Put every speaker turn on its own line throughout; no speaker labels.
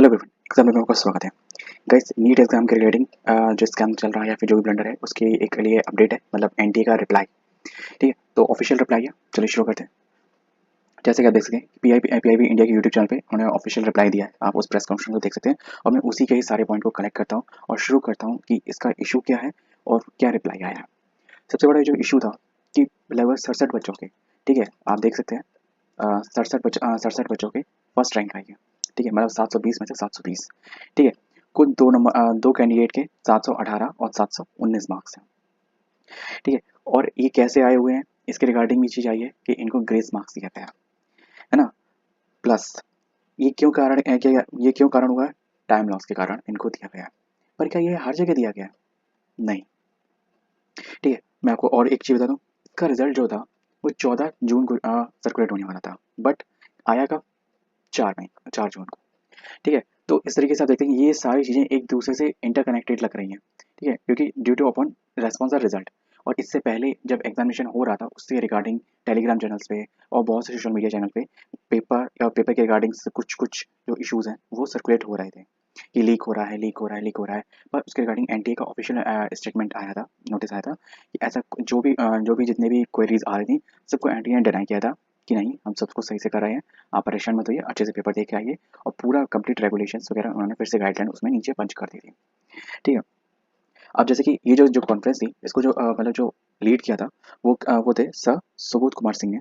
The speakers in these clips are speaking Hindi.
हेलो एवरीवन, एग्जाम में आपका स्वागत है। गाइस, नीट एग्जाम के रिगार्डिंग जो स्कैम चल रहा है या फिर जो भी ब्लंडर है उसकी एक लिए अपडेट है, मतलब एनटीए का रिप्लाई। ठीक है, तो ऑफिशियल रिप्लाई है। चलिए शुरू करते हैं। जैसे कि आप देख सकते हैं, पीआईबी इंडिया के यूट्यूब चैनल पे उन्होंने ऑफिशियल रिप्लाई दिया है। आप उस प्रेस कॉन्फ्रेंस को देख सकते हैं और मैं उसी के ही सारे पॉइंट को कलेक्ट करता हूँ और शुरू करता हूँ कि इसका इशू क्या है और क्या रिप्लाई आया है। सबसे बड़ा जो इशू था कि लगभग 67 बच्चों के, ठीक है, आप देख सकते हैं 67 बच्चों के फर्स्ट रैंक आई है। ठीक है, मतलब 720 में से 720। ठीक है, कुल दो कैंडिडेट के 718 और 719 मार्क्स हैं। ठीक है, और ये कैसे आए हुए हैं इसके रिगार्डिंग भी चीज़ आई है कि इनको ग्रेस मार्क्स दिया गया है ना। प्लस ये क्यों कारण है, क्या ये क्यों कारण हुआ है? टाइम लॉस के कारण इनको दिया गया है। पर क्या ये हर जगह दिया गया है? नहीं। ठीक है, मैं आपको और एक चीज़ बता दूँ। इसका रिजल्ट जो था वो 14 जून को सर्कुलेट होने वाला था, बट आया कब? 4 जून को। ठीक है, तो इस तरीके से आप देखते हैं ये सारी चीज़ें एक दूसरे से इंटरकनेक्टेड लग रही हैं। ठीक है, क्योंकि ड्यू टू अपॉन रेस्पॉन्स और रिजल्ट, और इससे पहले जब एग्जामिनेशन हो रहा था उससे रिगार्डिंग टेलीग्राम चैनल्स पे और बहुत से सोशल मीडिया चैनल पे पेपर के रिगार्डिंग कुछ कुछ जो इश्यूज हैं वो सर्कुलेट हो रहे थे कि लीक हो रहा है, लीक हो रहा है, लीक हो रहा है। पर उसके रिगार्डिंग एनटीए का ऑफिशियल स्टेटमेंट आया था, नोटिस आया था कि ऐसा जो भी जितने भी क्वेरीज आ रही थी सबको एनटीए ने डिनाई किया था कि नहीं, हम सबको सही से कर रहे हैं, आप परेशान मत होइए, अच्छे से पेपर दे के आइए। और पूरा कंप्लीट रेगुलेशंस वगैरह उन्होंने फिर से गाइडलाइन उसमें नीचे पंच कर दी थी। ठीक है, अब जैसे कि ये जो जो कॉन्फ्रेंस थी इसको जो मतलब जो लीड किया था वो थे सर सुबोध कुमार सिंह ने।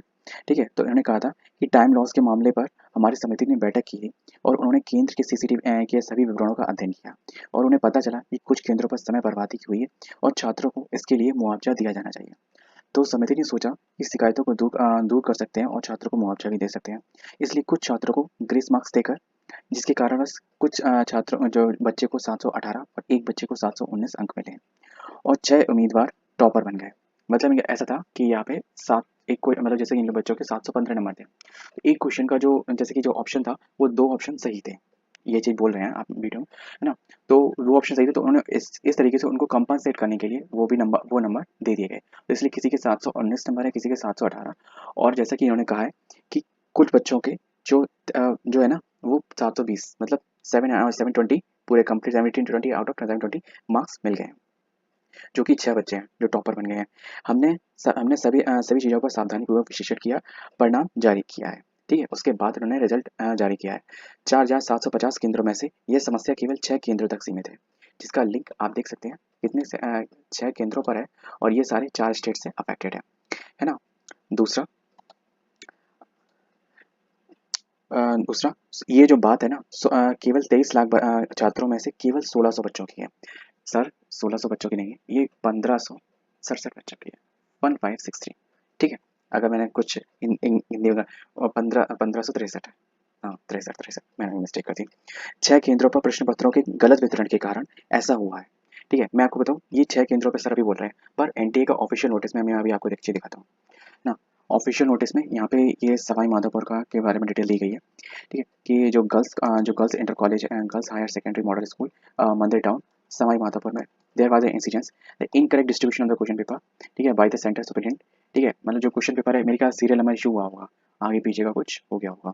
ठीक है, तो इन्होंने कहा था कि टाइम लॉस के मामले पर हमारी समिति ने बैठक की और उन्होंने केंद्र के सीसीटीवी के सभी विवरणों का अध्ययन किया और उन्हें पता चला कि कुछ केंद्रों पर समय बर्बादी हुई है और छात्रों को इसके लिए मुआवजा दिया जाना चाहिए। तो समिति ने सोचा कि शिकायतों को दूर कर सकते हैं और छात्रों को मुआवजा भी दे सकते हैं। इसलिए कुछ छात्रों को ग्रेस मार्क्स देकर, जिसके कारणवश कुछ छात्रों जो बच्चे को 718 और एक बच्चे को 719 अंक मिले और 6 उम्मीदवार टॉपर बन गए। मतलब ये ऐसा था कि यहाँ पे सात एक कोई मतलब जैसे इन बच्चों के 715 नंबर थे। एक क्वेश्चन का जो जैसे कि जो ऑप्शन था वो 2 ऑप्शन सही थे। ये चीज़ बोल रहे हैं आप वीडियो में, है ना? तो 2 ऑप्शन सही थे, तो उन्होंने इस तरीके से उनको कंपनसेट करने के लिए वो नंबर दे दिए गए। तो इसलिए किसी के 719 नंबर है, किसी के 718। और जैसा कि इन्होंने कहा है कि कुछ बच्चों के जो है ना वो 720 मतलब 720 पूरे कंप्लीट 720 आउट ऑफ 720 मार्क्स मिल गए हैं, जो कि 6 बच्चे हैं जो टॉपर बन गए हैं। हमने सभी चीज़ों पर सावधानीपूर्वक विश्लेषण किया, परिणाम जारी किया है। ठीक है, उसके बाद उन्होंने रिजल्ट जारी किया है। 4750 केंद्रों में से यह समस्या केवल 6 केंद्रों तक सीमित है, जिसका लिंक आप देख सकते हैं कितने से 6 केंद्रों पर है और ये सारे 4 स्टेट से अफेक्टेड है ना? दूसरा दूसरा ये जो बात है ना, केवल 23 लाख छात्रों में से केवल 1600 बच्चों की है। सर 1600 बच्चों की नहीं है, ये 1567 बच्चों की है, 1563। ठीक है, अगर मैंने कुछ हिंदी में 1563 है। हाँ, 63 मैंने मिस्टेक कर दी। 6 केंद्रों पर प्रश्न पत्रों के गलत वितरण के कारण ऐसा हुआ है। ठीक है, मैं आपको बताऊँ ये 6 केंद्रों पे सर अभी बोल रहे हैं, पर एनटीए का ऑफिशियल नोटिस में मैं अभी आपको एक चीज़ दिखाता हूँ ना। ऑफिशियल नोटिस में यहाँ पे ये सवाई माधोपुर का के बारे में डिटेल दी गई है। ठीक है, कि जो girls inter college girls higher secondary model school मंदिर टाउन सवाई माधोपुर में there was an incidence the incorrect distribution of the question paper. ठीक है, बाय द सेंटर सुपरिटेंडेंट। ठीक है, मतलब जो क्वेश्चन पेपर है मेरे ख्याल सीरियल नंबर इशू हुआ होगा, आगे पीछे का कुछ हो गया होगा।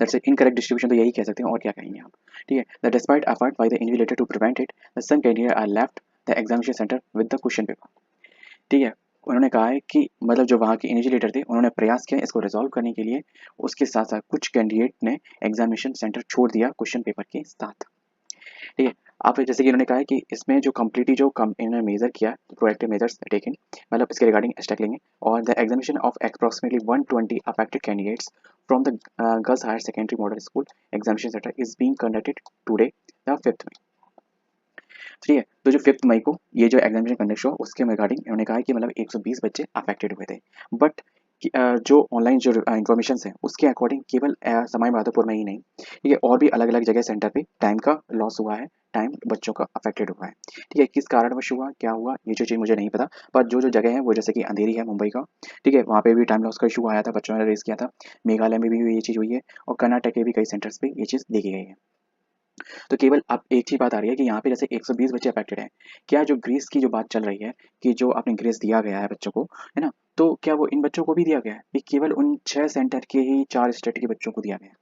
दैट्स इनकरेक्ट डिस्ट्रीब्यूशन, तो यही कह सकते हैं और क्या कहेंगे आप। ठीक है, the despite effort by the invigilator to prevent it, the some candidate are left the examination centre with the question paper. ठीक है, उन्होंने कहा है कि मतलब जो वहाँ के इनिशिएटर थे उन्होंने प्रयास किया इसको रिजॉल्व करने के लिए। उसके साथ साथ कुछ कैंडिडेट ने एग्जामिनेशन सेंटर छोड़ दिया क्वेश्चन पेपर के साथ। ठीक है, आप जैसे कि इन्होंने कहा है कि इसमें जो कम्प्लीटली इन्होंने मेजर किया प्रोएक्टिव मेजर्स टेकन, मतलब इसके रिगार्डिंग स्टेप लेंगे। और the examination of approximately 120 affected candidates from the girls higher secondary model school examination centre is being conducted today the 5th May. ठीक है, तो जो 5 मई को ये जो एग्जामिनेशन कंडक्ट हुआ उसके रिगार्डिंग इन्होंने कहा है कि मतलब 120 बच्चे अफेक्टेड हुए थे। बट जो ऑनलाइन जो इन्फॉर्मेशन है उसके अकॉर्डिंग केवल सवाई माधोपुर में ही नहीं, ठीक है, और भी अलग अलग जगह सेंटर पे टाइम का लॉस हुआ है, टाइम बच्चों का अफेक्टेड हुआ है। ठीक है, किस कारणवश हुआ, क्या हुआ, ये जो चीज़ मुझे नहीं पता। पर जो जो जगह है वो जैसे कि अंधेरी है मुंबई का, ठीक है, वहाँ पे भी टाइम लॉस का इशू आया था, बच्चों ने रेज किया था। मेघालय में भी ये चीज़ हुई है और कर्नाटक के भी कई सेंटर्स पे ये चीज़ देखी गई है। तो केवल अब एक ही बात आ रही है कि यहाँ पे जैसे 120 बच्चे अफेक्टेड हैं, क्या जो ग्रेस की जो बात चल रही है कि जो आपने ग्रेस दिया गया है बच्चों को, है ना? तो क्या वो इन बच्चों को भी दिया गया है? ये केवल उन 6 सेंटर के ही 4 स्टेट के बच्चों को दिया गया है?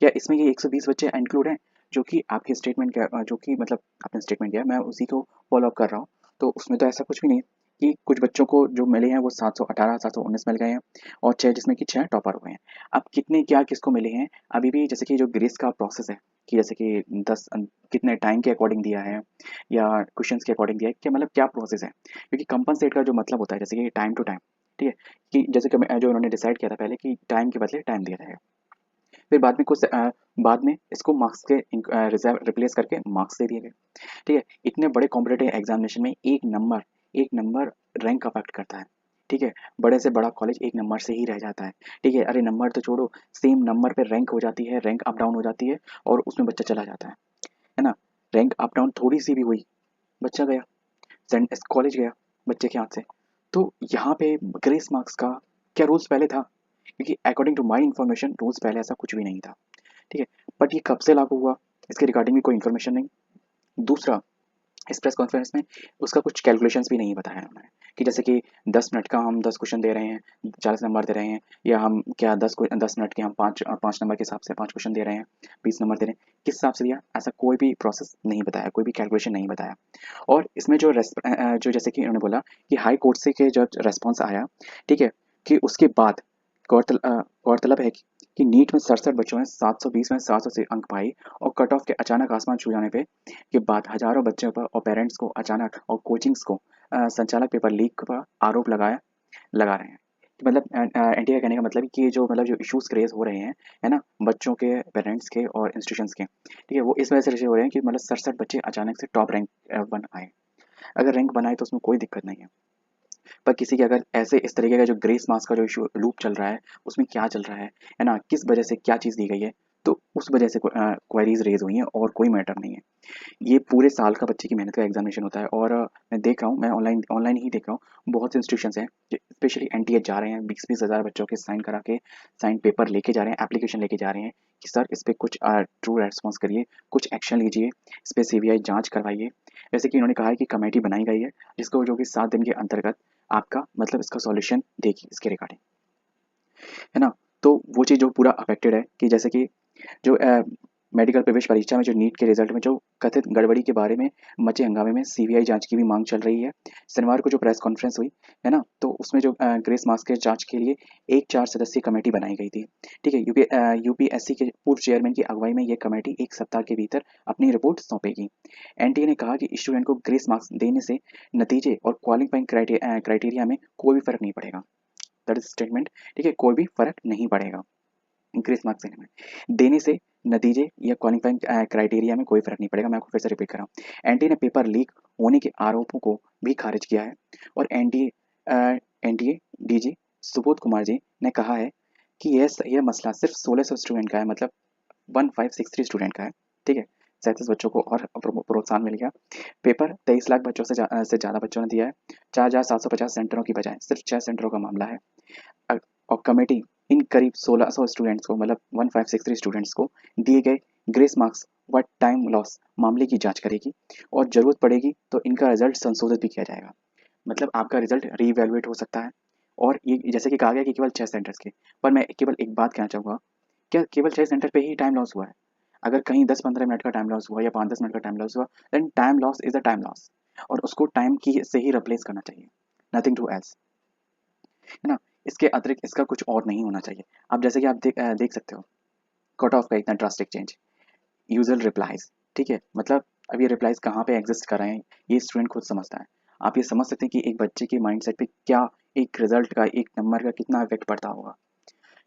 या इसमें ये 120 बच्चे इंक्लूड हैं जो कि आपकी स्टेटमेंट क्या जो कि मतलब आपने स्टेटमेंट दिया मैं उसी को फॉलो अप कर रहा हूँ। तो उसमें तो ऐसा कुछ भी नहीं है कि कुछ बच्चों को जो मिले हैं वो 718 719 मिल गए हैं और 6 जिसमें कि 6 टॉपर हुए हैं। अब कितने क्या किसको मिले हैं अभी भी जैसे कि जो ग्रेस का प्रोसेस है कि जैसे कि 10 कितने टाइम के अकॉर्डिंग दिया है या क्वेश्चंस के अकॉर्डिंग दिया है क्या मतलब क्या प्रोसेस है, क्योंकि कंपनसेट का जो मतलब होता है जैसे कि टाइम टू टाइम, ठीक है, कि जैसे कि जो उन्होंने डिसाइड किया था पहले कि टाइम के बदले टाइम दिया जाएगा, फिर बाद में बाद में इसको मार्क्स के रिजर्व रिप्लेस करके मार्क्स दे दिए गए। ठीक है, इतने बड़े कॉम्पिटेटिव एग्जामिनेशन में एक नंबर रैंक अफेक्ट करता है। ठीक है, बड़े से बड़ा कॉलेज एक नंबर से ही रह जाता है। ठीक है, अरे नंबर तो छोड़ो, सेम नंबर पे रैंक हो जाती है, रैंक अप डाउन हो जाती है और उसमें बच्चा चला जाता है ना। रैंक अप डाउन थोड़ी सी भी हुई, बच्चा गया, कॉलेज गया बच्चे के हाथ से। तो यहाँ पे ग्रेस मार्क्स का क्या रूल्स पहले था, क्योंकि according to my information rules पहले ऐसा कुछ भी नहीं था। ठीक है, बट ये कब से लागू हुआ इसके रिगार्डिंग भी कोई इन्फॉर्मेशन नहीं। दूसरा, इस प्रेस कॉन्फ्रेंस में उसका कुछ कैलकुलेशंस भी नहीं बताया उन्होंने कि जैसे कि 10 मिनट का हम 10 क्वेश्चन दे रहे हैं, 40 नंबर दे रहे हैं, या हम क्या 10 मिनट के हम 5 नंबर के हिसाब से 5 क्वेश्चन दे रहे हैं, 20 नंबर दे रहे हैं, किस हिसाब से दिया, ऐसा कोई भी प्रोसेस नहीं बताया, कोई भी कैलकुलेशन नहीं बताया। और इसमें जो जैसे कि उन्होंने बोला कि हाई कोर्ट से के जब रेस्पॉन्स आया, ठीक है, कि उसके बाद गौरतलब है कि नीट में 67 बच्चों ने 720 में 700 से अंक पाई और कट ऑफ के अचानक आसमान छू जाने पे के बाद हजारों बच्चों पर और पेरेंट्स को अचानक और कोचिंग्स को संचालक पेपर लीक का आरोप लगा रहे हैं। कि मतलब एनटीए कहने का मतलब है कि ये जो मतलब जो इश्यूज क्रिएट हो रहे हैं, है ना, बच्चों के, पेरेंट्स के और इंस्टीट्यूशंस के, ठीक है, वो इस वजह से हो रहे हैं कि मतलब 67 बच्चे अचानक से टॉप रैंक बन आए। अगर रैंक बनाए तो उसमें कोई दिक्कत नहीं है, पर किसी के अगर ऐसे इस तरीके का जो ग्रेस मार्क्स का जो इशू लूप चल रहा है उसमें क्या चल रहा है ना, किस वजह से क्या चीज़ दी गई है, तो उस वजह से क्वेरीज रेज हुई हैं और कोई मैटर नहीं है। ये पूरे साल का बच्चे की मेहनत का एग्जामिनेशन होता है और मैं देख रहा हूँ, मैं ऑनलाइन ऑनलाइन ही देख रहा हूँ, बहुत से इंस्टीट्यूशंस हैं जो स्पेशली एनटीए जा रहे हैं, 20-20 हज़ार बच्चों के साइन करा के साइन पेपर लेके जा रहे हैं, एप्लीकेशन लेके जा रहे हैं कि सर इस पर कुछ ट्रू रेस्पॉन्स करिए, कुछ एक्शन लीजिए, इस पर सीबीआई जांच करवाइए। जैसे कि उन्होंने कहा है कि कमेटी बनाई गई है जिसको जो कि 7 दिन के अंतर्गत आपका मतलब इसका सॉल्यूशन देगी इसके रिगार्डिंग, है ना। तो वो चीज़ जो पूरा अफेक्टेड है कि जैसे कि जो मेडिकल प्रवेश परीक्षा में जो नीट के रिजल्ट में जो कथित गड़बड़ी के बारे में मचे हंगामे में सीबीआई जांच की भी मांग चल रही है। शनिवार को जो प्रेस कॉन्फ्रेंस हुई, है ना, तो उसमें जो ग्रेस मार्क्स के जांच के लिए एक 4 सदस्यीय कमेटी बनाई गई थी। ठीक है, यूपीएससी के पूर्व चेयरमैन की अगुवाई में ये कमेटी 1 सप्ताह के भीतर अपनी रिपोर्ट सौंपेगी। एनटीए ने कहा कि स्टूडेंट को ग्रेस मार्क्स देने से नतीजे और क्वालिफाइंग क्राइटेरिया में कोई भी फर्क नहीं पड़ेगा। That is statement. ठीक है, कोई भी फर्क नहीं पड़ेगा ग्रेस मार्क्स देने से नतीजे या क्वालिफाइंग क्राइटेरिया में कोई फर्क नहीं पड़ेगा। मैं आपको फिर से रिपीट कर रहा हूँ, एनटीए ने पेपर लीक होने के आरोपों को भी खारिज किया है और एनटीए डीजी सुबोध कुमार जी ने कहा है कि यह मसला सिर्फ 1600 स्टूडेंट का है, मतलब 1563 स्टूडेंट का है। ठीक है, 37 बच्चों को और प्रोत्साहन मिल गया। पेपर 23 लाख बच्चों से ज़्यादा बच्चों ने दिया है। 4750 सेंटरों की बजाय सिर्फ 6 सेंटरों का मामला है। और कमेटी इन करीब 1600 स्टूडेंट्स को, मतलब 1563 स्टूडेंट्स को दिए गए ग्रेस मार्क्स व टाइम लॉस मामले की जांच करेगी और जरूरत पड़ेगी तो इनका रिजल्ट संशोधित भी किया जाएगा। मतलब आपका रिजल्ट रीवैल्यूएट हो सकता है। और ये जैसे कि कहा गया कि केवल 6 सेंटर्स के, पर मैं केवल एक बात कहना चाहूँगा, क्या केवल 6 सेंटर पे ही टाइम लॉस हुआ है? अगर कहीं 10-15 मिनट का टाइम लॉस हुआ या 5-10 मिनट का टाइम लॉस हुआ, then time loss is a time loss और उसको टाइम की से ही रिप्लेस करना चाहिए, नथिंग टू एल्स, है ना। इसके अतिरिक्त इसका कुछ और नहीं होना चाहिए। अब जैसे कि आप देख सकते हो कट ऑफ का इतना ड्रास्टिक चेंज, यूजुअल रिप्लाईज, ठीक है, मतलब अब ये रिप्लाईज कहाँ पे एग्जिस्ट कर रहे हैं ये स्टूडेंट खुद समझता है। आप ये समझ सकते हैं कि एक बच्चे के माइंडसेट पे क्या एक रिजल्ट का, एक नंबर का कितना इफेक्ट पड़ता होगा।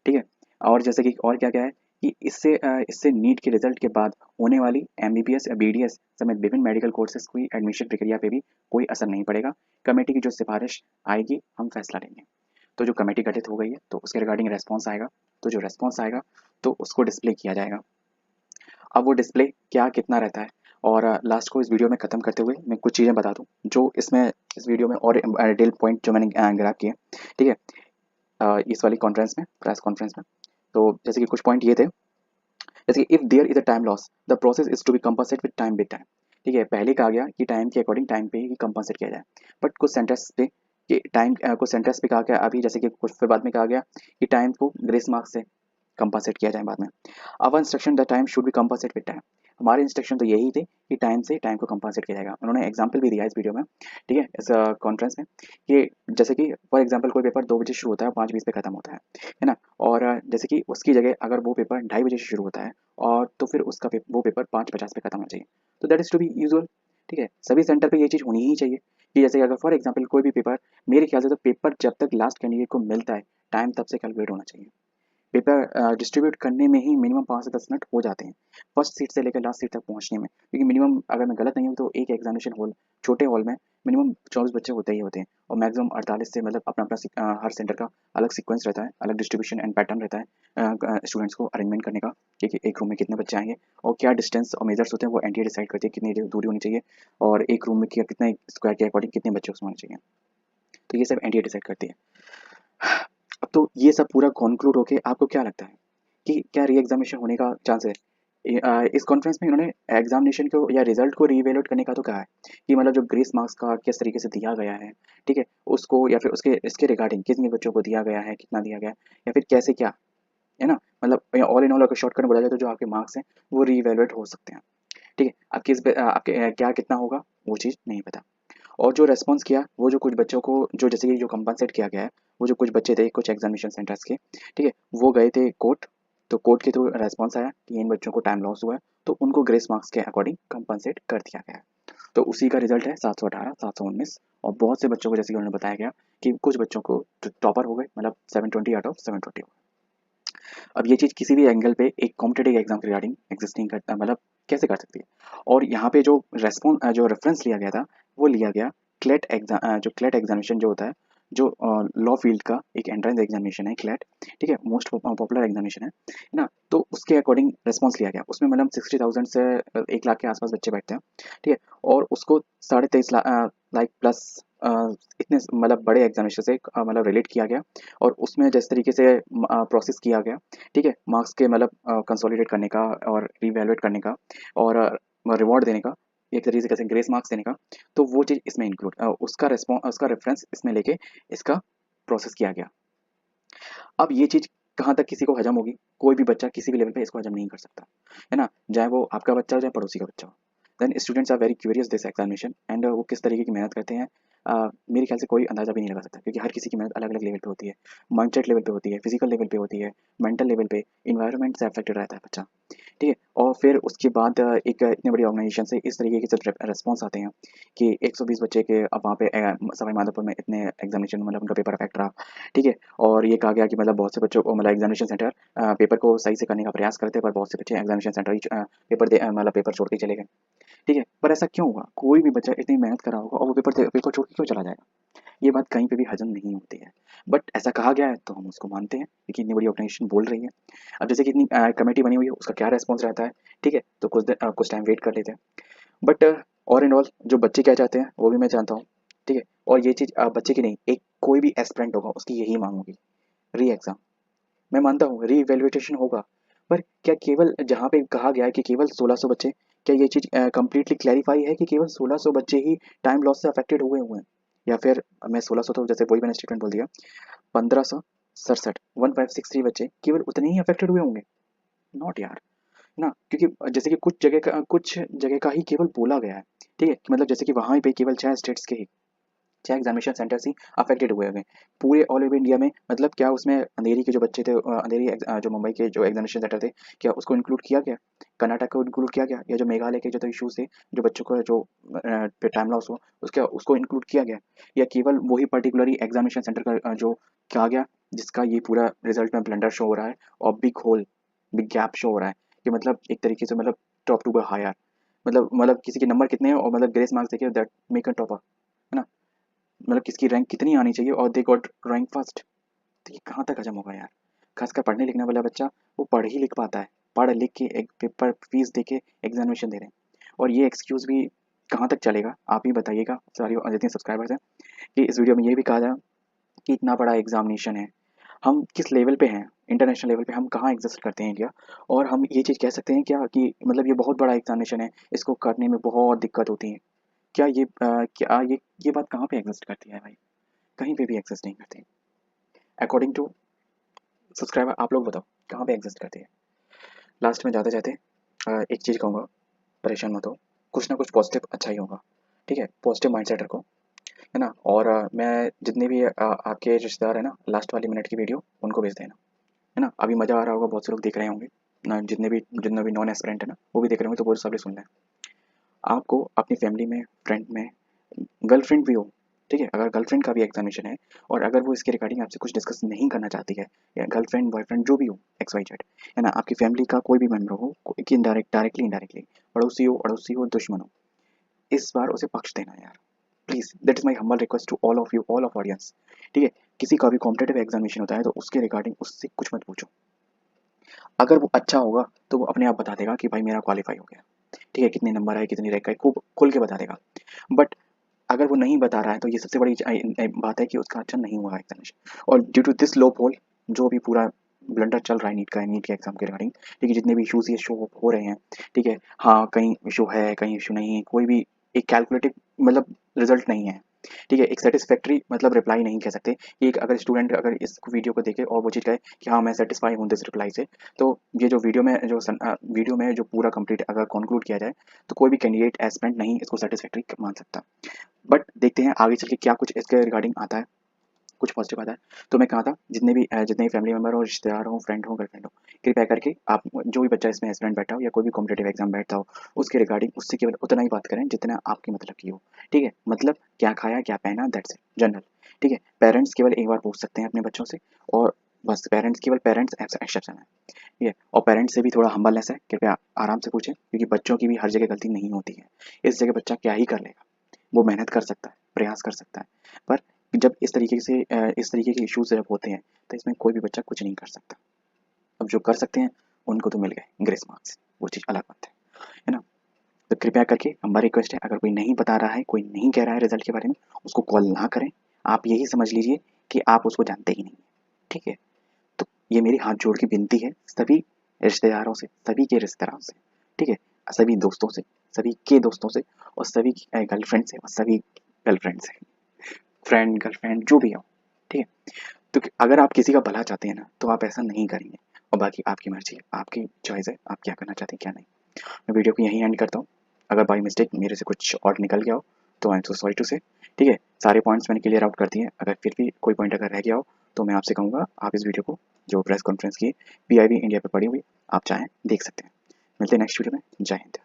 ठीक है, और जैसे कि और क्या क्या है कि इससे नीट के रिजल्ट के बाद होने वाली एमबीबीएस या बीडीएस समेत विभिन्न मेडिकल कोर्सेज की एडमिशन प्रक्रिया पे भी कोई असर नहीं पड़ेगा। कमेटी की जो सिफारिश आएगी हम फैसला लेंगे। तो जो कमेटी गठित हो गई है तो उसके रिगार्डिंग रेस्पॉन्स आएगा, तो जो रेस्पॉन्स आएगा तो उसको डिस्प्ले किया जाएगा। अब वो डिस्प्ले क्या कितना रहता है, और लास्ट को इस वीडियो में ख़त्म करते हुए मैं कुछ चीज़ें बता दूं जो इसमें इस वीडियो में और डिटेल पॉइंट जो मैंने ग्रैब किए, ठीक है, इस वाली कॉन्फ्रेंस में, प्रेस कॉन्फ्रेंस में। तो जैसे कि कुछ पॉइंट ये थे, जैसे कि if there is a time loss the process is to be compensate with time. ठीक है, पहले कहा गया कि टाइम के अकॉर्डिंग टाइम पे ही कंपनसेट किया जाए, बट कुछ सेंटर्स पे कि टाइम कुछ सेंटर्स पे कहा गया, अभी जैसे कि कुछ फिर बाद में कहा गया कि टाइम को ग्रेस मार्क्स से कंपनसेट किया जाए बाद में। Our instruction the time should be compensate with time. हमारे इंस्ट्रक्शन तो यही थे कि टाइम से टाइम को कंपनसेट किया जाएगा। उन्होंने एग्जाम्पल भी दिया इस वीडियो में, ठीक है, इस कॉन्फ्रेंस में, कि जैसे कि फॉर एग्जाम्पल कोई पेपर 2 बजे शुरू होता है, 5:20 पे खत्म होता है ना, और जैसे कि उसकी जगह अगर वो पेपर 2:30 बजे से शुरू होता है और तो फिर उसका वो पेपर 5:50 पे खत्म होना चाहिए। तो that is to be usual, ठीक है। सभी सेंटर पे ये चीज़ होनी ही चाहिए कि जैसे अगर फॉर एग्जाम्पल कोई भी पेपर, मेरे ख्याल से तो पेपर जब तक लास्ट कैंडिडेट को मिलता है टाइम तब से कैलकुलेट होना चाहिए। पेपर डिस्ट्रीब्यूट करने में ही मिनिमम 5 से 10 मिनट हो जाते हैं, फर्स्ट सीट से लेकर लास्ट सीट तक पहुंचने में, क्योंकि मिनिमम अगर मैं गलत नहीं हूँ तो एक एग्जामिनेशन हॉल, छोटे हॉल में मिनिमम 24 बच्चे होते ही होते हैं, और मैक्सिमम 48 से, मतलब अपना अपना हर सेंटर का अलग सीक्वेंस रहता है, अलग डिस्ट्रीब्यूशन एंड पैटर्न रहता है स्टूडेंट्स को अरेंजमेंट करने का, कि एक रूम में कितने बच्चे आएंगे और क्या डिस्टेंस और मेजर्स होते हैं, वो एनटीए डिसाइड करती है कितनी दूरी होनी चाहिए, और एक रूम में क्या कितने स्क्वायर के अकॉर्डिंग कितने बच्चे उसमें होने चाहिए, तो ये सब एनटीए डिसाइड करती है। अब तो ये सब पूरा कॉन्क्लूड होके आपको क्या लगता है कि क्या री एग्जामिनेशन होने का चांस है? इस कॉन्फ्रेंस में इन्होंने एग्जामिनेशन को या रिजल्ट को रीवैल्यूएट करने का तो कहा है कि मतलब जो ग्रेस मार्क्स का किस तरीके से दिया गया है, ठीक है, उसको, या फिर उसके इसके रिगार्डिंग कितने बच्चों को दिया गया है, कितना दिया गया है, या फिर कैसे क्या, है ना, मतलब ऑल इन ऑल अगर शॉर्टकट में बोला जाए तो जो आपके मार्क्स हैं वो रीवैल्यूएट हो सकते हैं, ठीक है। आपके इस आपके क्या कितना होगा वो चीज़ नहीं पता। और जो रेस्पॉन्स किया, वो जो कुछ बच्चों को जो जैसे कि जो कंपनसेट किया गया है, वो जो कुछ बच्चे थे कुछ एग्जामिनेशन सेंटर्स के, ठीक है, वो गए थे कोर्ट, तो कोर्ट के थ्रू रेस्पॉन्स आया कि इन बच्चों को टाइम लॉस हुआ है, तो उनको ग्रेस मार्क्स के अकॉर्डिंग कंपनसेट कर दिया गया है। तो उसी का रिजल्ट है 718, 719, और बहुत से बच्चों को, जैसे कि उन्होंने बताया गया कि कुछ बच्चों को टॉपर हो गए, मतलब 720 आउट ऑफ 720। अब ये चीज़ किसी भी एंगल पे एक कॉम्पिटेटिव एग्जाम के रिगार्डिंग एग्जिस्टिंग करता, मतलब कैसे कर सकती है। और यहाँ पे जो जो रेफरेंस लिया गया था, वो लिया गया क्लेट एग्जाम, जो क्लेट एग्जामिनेशन जो होता है, जो लॉ फील्ड का एक एंट्रेंस एग्जामिनेशन है क्लेट, ठीक है, मोस्ट पॉपुलर एग्जामिनेशन है ना, तो उसके अकॉर्डिंग रेस्पॉन्स लिया गया। उसमें मतलब 60,000 से 1 लाख के आसपास बच्चे बैठते हैं, ठीक है, और उसको 23.5 लाख प्लस इतने मतलब बड़े एग्जामिनेशन से मतलब रिलेट किया गया, और उसमें जिस तरीके से प्रोसेस किया गया, ठीक है, मार्क्स के मतलब कंसोलिडेट करने का और रिवैल्यूएट करने का और रिवॉर्ड देने का, एक तरीके से कैसे ग्रेस मार्क्स देने का, तो वो चीज़ इसमें इंक्लूड, उसका रेफरेंस इसमें लेके इसका प्रोसेस किया गया। अब ये चीज़ कहाँ तक किसी को हजम होगी, कोई भी बच्चा किसी भी लेवल पे इसको हजम नहीं कर सकता, है ना, चाहे वो आपका बच्चा हो चाहे पड़ोसी का बच्चा हो। Then students are very curious this examination, and वो किस तरीके की मेहनत करते हैं, मेरे ख्याल से कोई अंदाजा भी नहीं लगा सकता, क्योंकि हर किसी की मेहनत अलग अलग लेवल पे होती है, माइंडसेट लेवल पे होती है, फिजिकल लेवल पे होती है, मेंटल लेवल पे, इन्वायरमेंट से अफेक्टेड रहता है बच्चा, ठीक है। और फिर उसके बाद एक इतनी बड़ी ऑर्गेनाइजेशन से इस तरीके के जब रेस्पॉन्स आते हैं कि 120 बच्चे के, अब वहाँ पे सवाई माधोपुर में इतने एग्जामिनेशन, मतलब उनका पेपर अफेक्ट रहा, ठीक है, और ये कहा गया कि मतलब बहुत से बच्चों को, मतलब एग्जामिनेशन सेंटर पेपर को सही से करने का प्रयास करते हैं, पर बहुत से बच्चे एग्जामिनेशन सेंटर ही मतलब पेपर छोड़ के चले गए, ठीक है। पर ऐसा क्यों हुआ, कोई भी बच्चा इतनी मेहनत कर रहा होगा और वो पेपर छोड़ के क्यों चला जाएगा, ये बात कहीं पे भी हजम नहीं होती है। बट ऐसा कहा गया है तो हम उसको मानते हैं, क्योंकि इतनी बड़ी ऑर्गेनाइजेशन बोल रही है। अब जैसे कि इतनी कमेटी बनी हुई है, उसका क्या रेस्पॉन्स रहता है, ठीक है, तो कुछ टाइम वेट कर लेते हैं। बट और इन ऑल जो बच्चे क्या चाहते हैं वो भी मैं जानता हूँ, ठीक है, और ये चीज़ बच्चे की नहीं, एक कोई भी एस्पिरेंट होगा उसकी यही मांग होगी, री एग्ज़ाम। मैं मानता हूँ री इवैल्यूएशन होगा, पर क्या केवल जहाँ पे कहा गया है कि केवल 1600 बच्चे, क्या ये चीज़ कंप्लीटली क्लैरिफाई है कि केवल 1600 बच्चे ही टाइम लॉस से अफेक्टेड हुए हुए हैं, या फिर मैं 1600 तो जैसे वही मैंने स्टेटमेंट बोल दिया, 1567 1563 बच्चे केवल उतने ही अफेक्टेड हुए होंगे, नॉट यार, ना, क्योंकि जैसे कि कुछ जगह का ही केवल बोला गया है, ठीक है, कि मतलब जैसे कि वहाँ पे केवल 6 स्टेट्स के ही 6 एग्जामिनेशन सेंटर्स ही अफेक्टेड हुए हुए हैं पूरे ऑल ओवर इंडिया में। मतलब क्या उसमें अंधेरी के जो बच्चे थे, जो मुंबई के जो एग्जामिनेशन सेंटर थे, क्या उसको इंक्लूड किया गया, कर्नाटक को इंक्लूड किया गया, या जो मेघालय के जो इशूज थे, जो बच्चों को जो टाइम लॉस हुआ, उसको इंक्लूड किया गया, या केवल वही पर्टिकुलरली एग्जामिनेशन सेंटर का जो कहा गया, जिसका ये पूरा रिजल्ट में ब्लंडर शो हो रहा है, और बिग गैप शो हो रहा है, कि मतलब एक तरीके से मतलब टॉप टू हायर, मतलब किसी के नंबर कितने हैं और मतलब ग्रेस मार्क्स देखिए दैट मेक अ टॉपर, है ना, मतलब किसकी रैंक कितनी आनी चाहिए और दे गॉट रैंक फर्स्ट, तो ये कहाँ तक हजम होगा यार। खासकर पढ़ने लिखने वाला बच्चा, वो पढ़ ही लिख पाता है, पढ़ लिख के एक पेपर फीस दे के एग्जामिनेशन दे रहे हैं, और ये एक्सक्यूज़ भी कहाँ तक चलेगा, आप ही बताइएगा सारी जितने सब्सक्राइबर्स हैं, कि इस वीडियो में ये भी कहा जाए कि इतना बड़ा एग्जामिनेशन है, हम किस लेवल पे हैं, इंटरनेशनल लेवल पे हम कहाँ एग्जिस्ट करते हैं इंडिया, और हम ये चीज़ कह सकते हैं क्या कि मतलब ये बहुत बड़ा एग्जामिनेशन है, इसको करने में बहुत दिक्कत होती है, क्या ये बात कहाँ पे एग्जिस्ट करती है भाई, कहीं पे भी एग्जिस्ट नहीं करती। अकॉर्डिंग टू सब्सक्राइबर आप लोग बताओ, कहाँ पे एग्जिस्ट करती है। लास्ट में जाते जाते एक चीज़ कहूँगा, परेशान मत हो, कुछ ना कुछ पॉजिटिव अच्छा ही होगा, ठीक है। पॉजिटिव माइंडसेट रखो, है ना। और मैं जितने भी आपके रिश्तेदार हैं ना, लास्ट वाली मिनट की वीडियो उनको भेज देना, है ना। अभी मज़ा आ रहा होगा, बहुत से लोग देख रहे होंगे ना, जितने भी नॉन एस्पिरेंट है ना वो भी देख रहे होंगे, तो वो सब सुन लें। आपको अपनी फैमिली में, फ्रेंड में, गर्लफ्रेंड भी हो, ठीक है, अगर गर्लफ्रेंड का भी एग्जामिनेशन है और अगर वो इसके रिगार्डिंग आपसे कुछ डिस्कस नहीं करना चाहती है, या गर्लफ्रेंड बॉयफ्रेंड जो भी हो, एक्स वाई जेड, है ना, आपकी फैमिली का कोई भी मेम्बर हो, कि डायरेक्टली इनडायरेक्टली, पड़ोसी हो दुश्मन हो, इस बार उसे पक्ष देना यार, please. That is my humble request to all of you, all of audience, ठीक है। किसी का भी कॉम्पिटेटिव एग्जामिनेशन होता है तो उसके रिगार्डिंग उससे कुछ मत पूछो। अगर वो अच्छा होगा तो वो अपने आप बता देगा कि भाई मेरा क्वालिफाई हो गया, ठीक है, कितने नंबर आए, कितनी रैंक आई, खूब खुल के बता देगा। बट अगर वो नहीं बता रहा है तो ये सबसे बड़ी बात है कि उसका अच्छा नहीं हुआ एग्जामिनेशन। और ड्यू टू दिस लो पोल, जो भी पूरा ब्लंडर चल रहा है नीट के एग्जाम के रिगार्डिंग, ठीक है, जितने भी इशूज ये शो हो रहे हैं, ठीक है, हाँ कहीं इशू है कहीं इशू नहीं है, कोई भी एक कैलकुलेटिव मतलब रिजल्ट नहीं है, ठीक है, एक सेटिस्फैक्ट्री मतलब रिप्लाई नहीं कह सकते कि एक अगर स्टूडेंट अगर इस वीडियो को देखे और वो चीज़ कहे कि हाँ मैं सेटिस्फाई हूँ दिस रिप्लाई से, तो ये जो वीडियो में जो पूरा कंप्लीट अगर कंक्लूड किया जाए तो कोई भी कैंडिडेट एस्पिरेंट नहीं इसको सेटिस्फैक्ट्री मान सकता। बट देखते हैं आगे चल के क्या कुछ इसके रिगार्डिंग आता है, कुछ पॉजिटिव आता है। तो मैं कहा था जितने भी फैमिली मेम्बर हो, रिश्तेदार हो, फ्रेंड हो, गर्लफ्रेंड हो, कृपया करके आप जो भी बच्चा इसमें एस्पिरेंट बैठा हो या कोई भी कॉम्पिटेटिव एग्जाम बैठता हो, उसके रिगार्डिंग उससे केवल उतना ही बात करें जितना आपकी मतलब की हो, ठीक है। मतलब क्या खाया क्या पहना, दैट्स इट, जनरल, ठीक है। पेरेंट्स केवल एक बार पूछ सकते हैं अपने बच्चों से, और बस पेरेंट्स एक्सेप्शन है, ठीक है। और पेरेंट्स से भी थोड़ा हम्बलनेस है, कृपया आराम से पूछें, क्योंकि बच्चों की भी हर जगह गलती नहीं होती है। इस जगह बच्चा क्या ही कर लेगा, वो मेहनत कर सकता है, प्रयास कर सकता है, पर जब इस तरीके के इश्यूज जब होते हैं तो इसमें कोई भी बच्चा कुछ नहीं कर सकता। अब जो कर सकते हैं उनको तो मिल गए ग्रेस मार्क्स, वो चीज़ अलग बात है ना। तो कृपया करके हमारी रिक्वेस्ट है, अगर कोई नहीं बता रहा है, कोई नहीं कह रहा है रिजल्ट के बारे में, उसको कॉल ना करें। आप यही समझ लीजिए कि आप उसको जानते ही नहीं, ठीक है। तो ये मेरी हाथ जोड़ की विनती है सभी रिश्तेदारों से, सभी के रिश्तेदारों से, ठीक है, सभी दोस्तों से, सभी के दोस्तों से, और सभी गर्लफ्रेंड से, और सभी गर्लफ्रेंड से, फ्रेंड गर्लफ्रेंड जो भी हो, ठीक है। तो अगर आप किसी का भला चाहते हैं ना तो आप ऐसा नहीं करेंगे, और बाकी आपकी मर्जी है, आपकी चॉइस है, आप क्या करना चाहते हैं क्या नहीं। मैं वीडियो को यहीं एंड करता हूँ। अगर बाई मिस्टेक मेरे से कुछ और निकल गया हो तो I am so sorry to say, ठीक है। सारे पॉइंट्स मैंने क्लियर आउट कर दिए हैं, अगर फिर भी कोई पॉइंट अगर रह गया हो तो मैं आपसे कहूँगा आप इस वीडियो को, जो प्रेस कॉन्फ्रेंस की PIB इंडिया पर पड़ी हुई, आप चाहें देख सकते हैं। मिलते हैं नेक्स्ट वीडियो में। जय हिंद।